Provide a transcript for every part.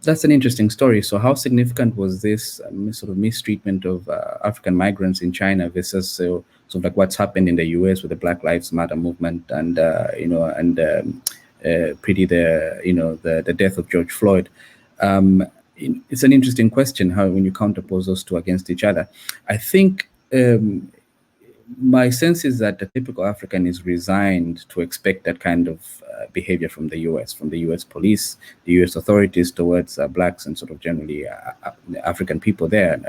That's an interesting story. So, how significant was this sort of mistreatment of African migrants in China versus sort of like what's happened in the U.S. with the Black Lives Matter movement and pretty the death of George Floyd? Um, it's an interesting question how when you counterpose those two against each other. I think. My sense is that the typical African is resigned to expect that kind of behavior from the US, from the US police, the US authorities towards blacks and sort of generally African people there.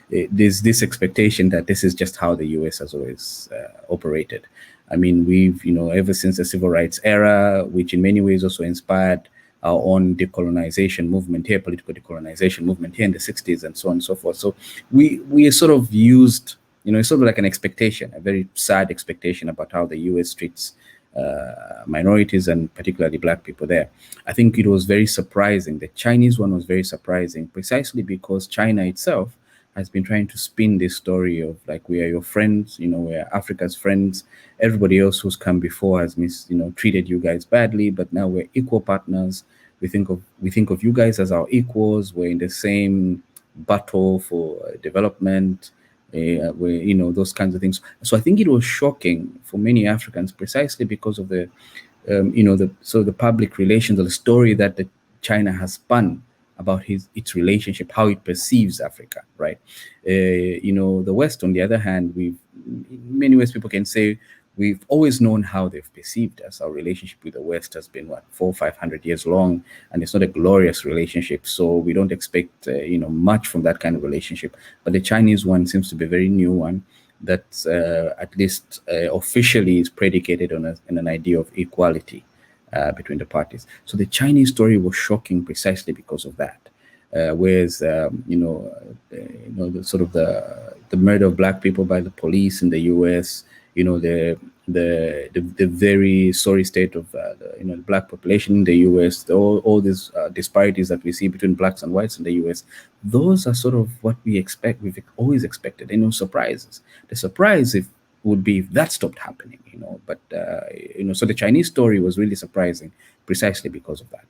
There's this expectation that this is just how the US has always operated. I mean, we've, ever since the civil rights era, which in many ways also inspired our own decolonization movement here, political decolonization movement here in the 60s and so on and so forth. So we are sort of used, it's sort of like an expectation, a very sad expectation about how the US treats minorities and particularly black people there. I think it was very surprising. The Chinese one was very surprising precisely because China itself has been trying to spin this story of like, we are your friends, we're Africa's friends. Everybody else who's come before has treated you guys badly, but now we're equal partners. We think of you guys as our equals. We're in the same battle for development. Those kinds of things. So I think it was shocking for many Africans precisely because of the public relations or the story that China has spun about its relationship, how it perceives Africa, right? The West, on the other hand, in many ways people can say we've always known how they've perceived us. Our relationship with the West has been 400-500 years long, and it's not a glorious relationship. So we don't expect much from that kind of relationship. But the Chinese one seems to be a very new one that at least officially is predicated on an idea of equality between the parties. So the Chinese story was shocking precisely because of that. Whereas the murder of black people by the police in the U.S., the very sorry state of the black population in the U.S., all these disparities that we see between blacks and whites in the U.S., those are sort of what we expect. We've always expected. No surprises. The surprise would be if that stopped happening. But so the Chinese story was really surprising precisely because of that.